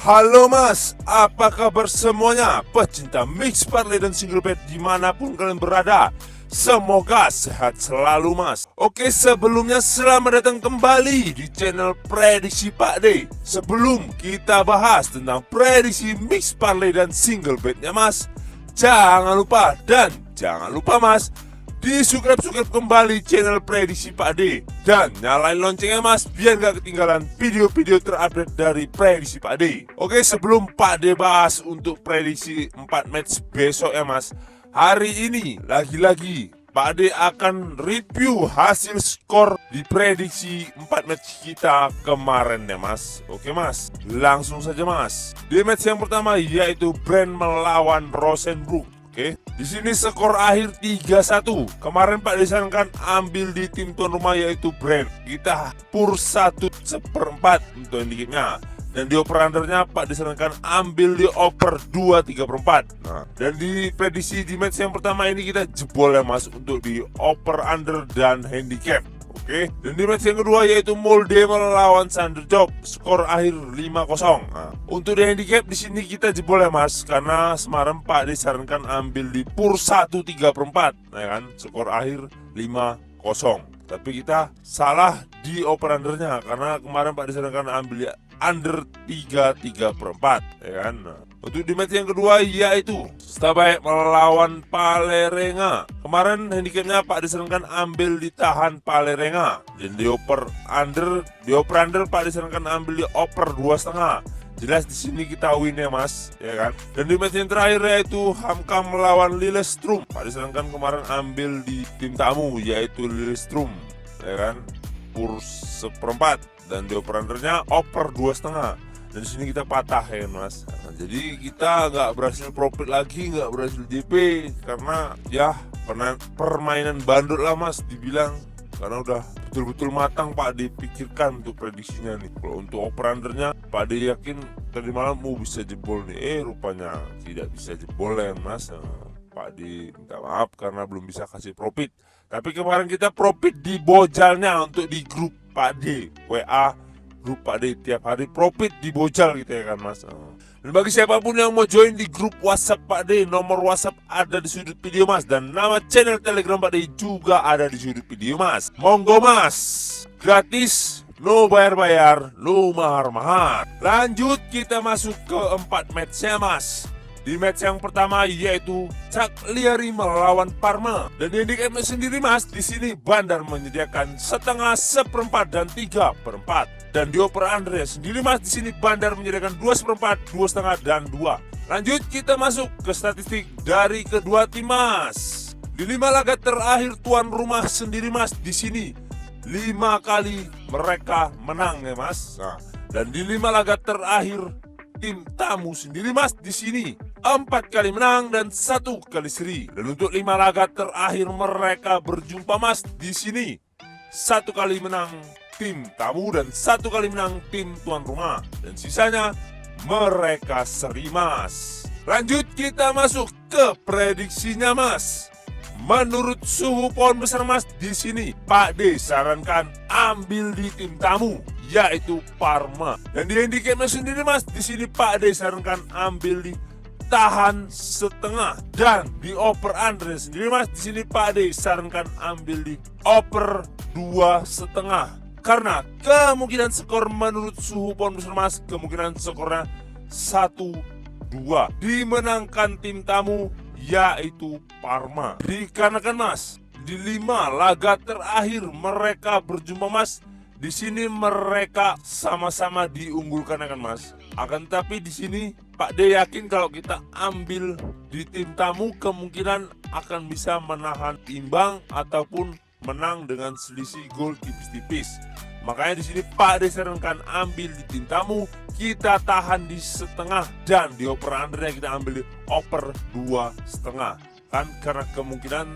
Halo mas, apa kabar semuanya? Pecinta mix parlay dan single bet dimanapun kalian berada, semoga sehat selalu mas. Oke, sebelumnya selamat datang kembali di channel Prediksi Pak D. Sebelum kita bahas tentang prediksi mix parlay dan single betnya mas, jangan lupa mas, di subscribe kembali channel Prediksi Pak D dan nyalain loncengnya mas, biar gak ketinggalan video-video terupdate dari Prediksi Pak D. Oke, sebelum Pak D bahas untuk prediksi 4 match besok ya mas, hari ini lagi-lagi Pak D akan review hasil skor di prediksi 4 match kita kemarin ya mas. Oke mas, langsung saja mas. Di match yang pertama yaitu Brand melawan Rosenbrook. Oke, di sini skor akhir 3-1. Kemarin Pak disarankan ambil di tim tuan rumah yaitu Brand. Kita pur 1/4 untuk handicapnya. Dan di over undernya Pak disarankan ambil di over 2/3/4. Nah, dan di prediksi di match yang pertama ini kita jebol ya mas untuk di over under dan handicap. Oke, dan di match yang kedua yaitu Molde melawan Sanderjog, skor akhir 5-0. Nah, untuk di handicap di sini kita jebol ya mas, karena semalam Pak disarankan ambil di pur 1/3/4, ya kan, skor akhir 5-0. Tapi kita salah di over undernya, karena kemarin Pak disarankan ambil di under 3/3/4, ya kan. Nah, untuk di match yang kedua yaitu Stabæk melawan Vålerenga. Kemarin handicapnya Pak disarankan ambil di tahan Vålerenga. Dan di over under Pak disarankan ambil di over 2,5. Jelas di sini kita win ya mas, ya kan. Dan di match yang terakhir yaitu Hamkam melawan Lillestrøm. Pak disarankan kemarin ambil di tim tamu yaitu Lillestrøm, ya kan, pur 1/4. Dan di over undernya over 2,5. Dan di sini kita patah ya mas. Nah, jadi kita nggak berhasil profit lagi, nggak berhasil JP, karena ya permainan bandut lah mas dibilang, karena udah betul-betul matang Pak dipikirkan untuk prediksinya nih. Kalau untuk over undernya Pak D yakin tadi malam mau bisa jebol nih, rupanya tidak bisa jebol ya mas. Nah, Pak D minta maaf karena belum bisa kasih profit. Tapi kemarin kita profit di bojalnya untuk di grup Pak D WA grup Pak D, tiap hari profit di bojal gitu ya kan mas. Dan bagi siapapun yang mau join di grup WhatsApp Pak D, nomor WhatsApp ada di sudut video mas, dan nama channel Telegram Pak D juga ada di sudut video mas. Monggo mas, gratis, no bayar-bayar, no mahar-mahar. Lanjut kita masuk ke 4 matchnya mas. Di match yang pertama yaitu Cagliari melawan Parma. Dan di handicapnya sendiri mas, di sini Bandar menyediakan 1/2, 1/4 dan 3/4. Dan di over under sendiri mas, di sini Bandar menyediakan 2/4, 2,5 dan 2. Lanjut kita masuk ke statistik dari kedua tim mas. Di 5 laga terakhir tuan rumah sendiri mas, di sini 5 kali mereka menang ya mas. Nah, dan di 5 laga terakhir tim tamu sendiri mas, di sini 4 kali menang dan 1 kali seri. Dan untuk 5 laga terakhir mereka berjumpa mas, di sini 1 kali menang tim tamu dan 1 kali menang tim tuan rumah, dan sisanya mereka seri mas. Lanjut kita masuk ke prediksinya mas. Menurut suhu pohon besar mas, di sini Pak D sarankan ambil di tim tamu yaitu Parma. Dan di handicapnya sendiri mas, di sini Pak D sarankan ambil di tahan 1/2. Dan di over under sendiri mas, di sini Pak D sarankan ambil di over 2,5. Karena kemungkinan skor menurut suhu pohon besar mas, kemungkinan skornya 1-2 dimenangkan tim tamu yaitu Parma. Dikarenakan mas, di 5 laga terakhir mereka berjumpa mas, di sini mereka sama-sama diunggulkan akan mas. Akan tapi di sini Pak D yakin kalau kita ambil di tim tamu kemungkinan akan bisa menahan imbang ataupun menang dengan selisih gol tipis-tipis. Makanya di sini Pak D sarankan ambil di tim tamu, kita tahan di 1/2, dan di over undernya kita ambil di over 2,5. Kan karena kemungkinan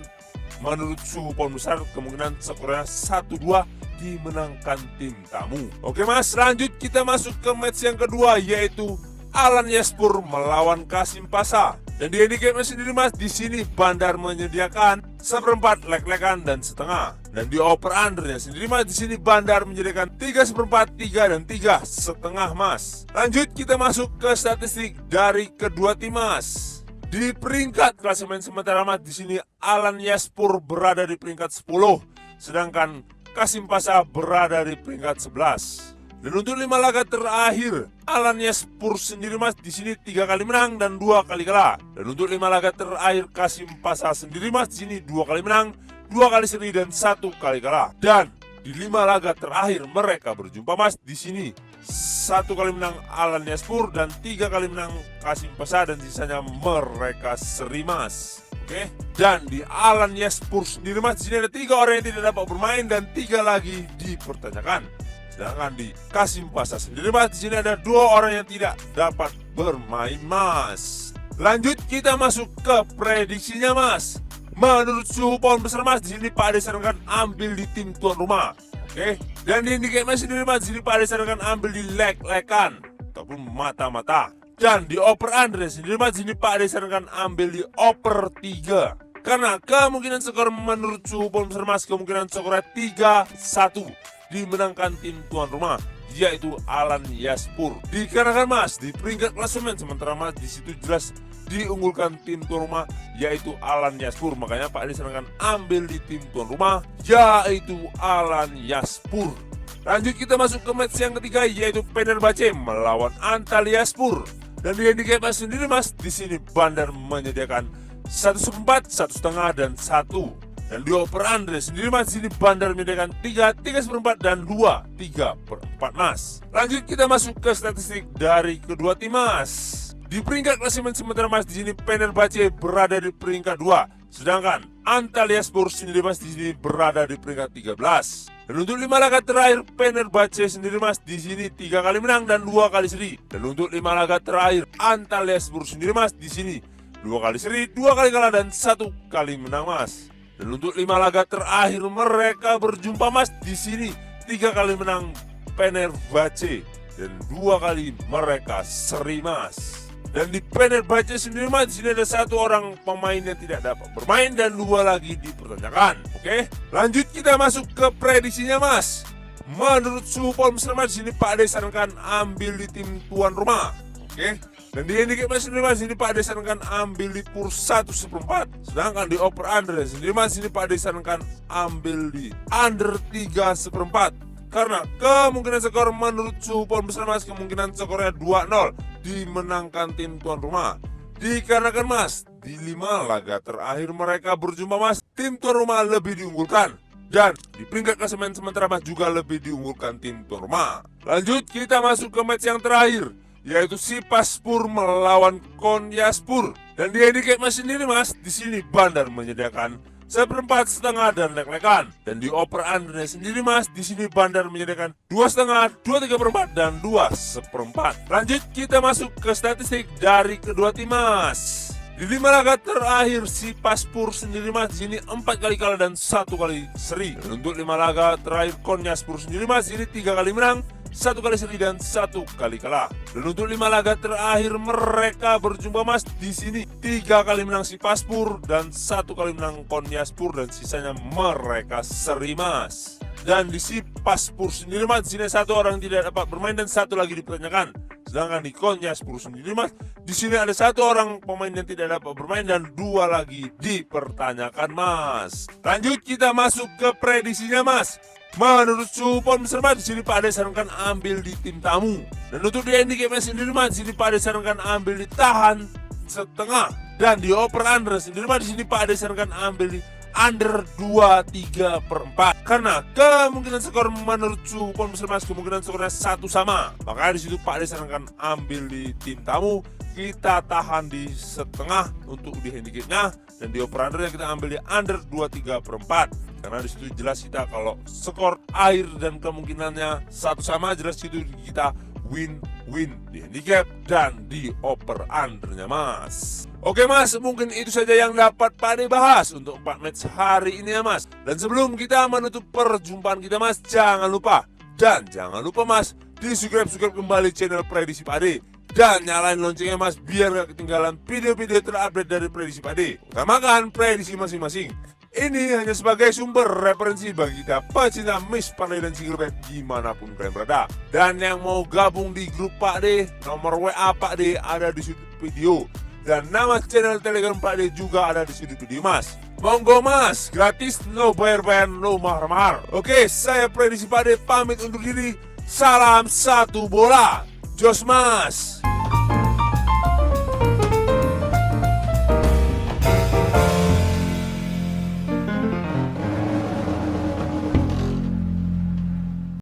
menurut suhu pohon besar kemungkinan skornya 1-2 dimenangkan tim tamu. Oke mas, lanjut kita masuk ke match yang kedua yaitu Alanyaspor melawan Kasimpasa. Dan di handicapnya sendiri mas, di sini Bandar menyediakan seperempat, lek-lekan dan setengah. Dan di over undernya sendiri mas, di sini Bandar menyediakan 3 seperempat, 3 dan 3 setengah mas. Lanjut kita masuk ke statistik dari kedua tim mas. Di peringkat klasemen sementara mas, di sini Alan Yaspur berada di peringkat 10, sedangkan Kasim Pasha berada di peringkat 11. Dan untuk 5 laga terakhir, Alan Yaspur sendiri mas di sini 3 kali menang dan 2 kali kalah. Dan untuk 5 laga terakhir, Kasim Pasha sendiri mas di sini 2 kali menang, 2 kali seri dan 1 kali kalah. Dan di 5 laga terakhir mereka berjumpa mas di sini 1 kali menang Alan Yaspur dan 3 kali menang Kasim Pasha dan sisanya mereka seri mas. Oke. Dan di Alan Yaspur sendiri mas di sini ada 3 orang yang tidak dapat bermain dan 3 lagi dipertanyakan. Sedangkan di Kasim Pasha sendiri mas, di sini ada 2 orang yang tidak dapat bermain mas. Lanjut kita masuk ke prediksinya mas. Menurut suhu pohon besar mas, di sini Pak Ade sarankan ambil di tim tuan rumah. Oke. Dan di handicap mas sendiri mas, di sini Pak Ade sarankan ambil di leg-legan ataupun mata-mata. Dan di over under sendiri mas, di sini Pak Ade sarankan ambil di over 3. Karena kemungkinan skor menurut suhu pohon besar mas, kemungkinan skornya 3-1. Dimenangkan tim tuan rumah, yaitu Alan Yaspur. Dikarenakan mas di peringkat klasemen sementara mas di situ jelas diunggulkan tim tuan rumah, yaitu Alan Yaspur. Makanya Pak Ade sarankan ambil di tim tuan rumah, yaitu Alan Yaspur. Lanjut kita masuk ke match yang ketiga, yaitu Fenerbahce melawan Antalyaspor. Dan di handicap mas sendiri mas, di sini Bandar menyediakan 1 seperempat, 1 setengah dan 1. Dan di over under sendiri mas, sini Bandar menyediakan 3 seperempat dan 2 3/4 mas. Lanjut kita masuk ke statistik dari kedua tim mas. Di peringkat klasemen sementara mas, di sini Fenerbahce berada di peringkat 2, sedangkan Antalyaspor sendiri mas di sini berada di peringkat 13. Dan untuk 5 laga terakhir Fenerbahce sendiri mas di sini 3 kali menang dan 2 kali seri. Dan untuk 5 laga terakhir Antalyaspor sendiri mas di sini 2 kali seri, 2 kali kalah dan 1 kali menang mas. Dan untuk 5 laga terakhir mereka berjumpa mas di sini 3 kali menang Fenerbahce dan 2 kali mereka seri mas. Dan di Fenerbahce sendiri mas di sini ada 1 orang pemain yang tidak dapat bermain dan 2 lagi dipertanyakan. Oke, lanjut kita masuk ke prediksinya mas. Menurut suhu pohon besar mas, di sini Pak Ade sarankan ambil di tim tuan rumah. Oke. Dan di handicap mas sendiri mas, ini Pak Ade sarankan ambil di pur 1 seperempat. Sedangkan di over under sendiri mas, ini Pak Ade sarankan ambil di under 3 seperempat. Karena kemungkinan skor menurut suhu pohon besar mas, kemungkinan skornya 2-0 dimenangkan tim tuan rumah. Dikarenakan mas, di 5 laga terakhir mereka berjumpa mas, tim tuan rumah lebih diunggulkan. Dan di peringkat klasemen sementara mas juga lebih diunggulkan tim tuan rumah. Lanjut kita masuk ke match yang terakhir, yaitu Sipaspor melawan Konyaspor. Dan di handicap mas sendiri mas, di sini Bandar menyediakan 1/4, setengah dan lek-lekan. Dan di over under sendiri mas, di sini Bandar menyediakan 2 setengah, 2 3/4 dan 2 seperempat. Lanjut kita masuk ke statistik dari kedua tim mas. Di 5 laga terakhir Sipaspor sendiri mas, di sini 4 kali kalah dan 1 kali seri. Dan untuk 5 laga terakhir Konyaspor sendiri mas, ini 3 kali menang, 1 kali seri dan 1 kali kalah. Dan untuk 5 laga terakhir mereka berjumpa mas, di sini 3 kali menang Sipaspor dan 1 kali menang Konyaspor dan sisanya mereka seri mas. Dan di Sipaspor sendiri mas, di sini 1 orang tidak dapat bermain dan 1 lagi dipertanyakan. Sedangkan di Konyaspor sendiri mas, di sini ada 1 orang pemain yang tidak dapat bermain dan 2 lagi dipertanyakan mas. Lanjut kita masuk ke prediksinya mas. Menurut suhu pohon besar mas, di sini Pak Ade sarankan ambil di tim tamu. Dan untuk di handicap sendiri mas, di sini Pak Ade sarankan ambil di tahan setengah. Dan di over under sendiri mas, di sini Pak Ade sarankan ambil di under 2 3/4. Karena kemungkinan skor menurut suhu pohon besar mas, kemungkinan skornya 1 sama. Makanya di situ Pak Ade sarankan ambil di tim tamu. Kita tahan di setengah untuk di handicapnya, dan di over under kita ambil di under 2 3/4. Karena di situ jelas kita kalau skor air dan kemungkinannya 1 sama, jelas itu kita win-win di handicap dan di over undernya mas. Oke mas, mungkin itu saja yang dapat Pak Ade bahas untuk 4 match hari ini ya mas. Dan sebelum kita menutup perjumpaan kita mas, jangan lupa mas, di subscribe kembali channel Prediksi Pak Ade. Dan nyalain loncengnya Mas biar gak ketinggalan video-video terupdate dari prediksi Pak D. Utamakan prediksi masing-masing. Ini hanya sebagai sumber referensi bagi kita pecinta Miss Parley dan single bed dimanapun kalian berada. Dan yang mau gabung di grup Pak D, nomor WA Pak D ada di sudut video. Dan nama channel Telegram Pak D juga ada di sudut video Mas. Monggo Mas, gratis, no bayar-bayar, no mahar-mahar. Oke, saya prediksi Pak D pamit undur diri. Salam satu bola, jos Mas.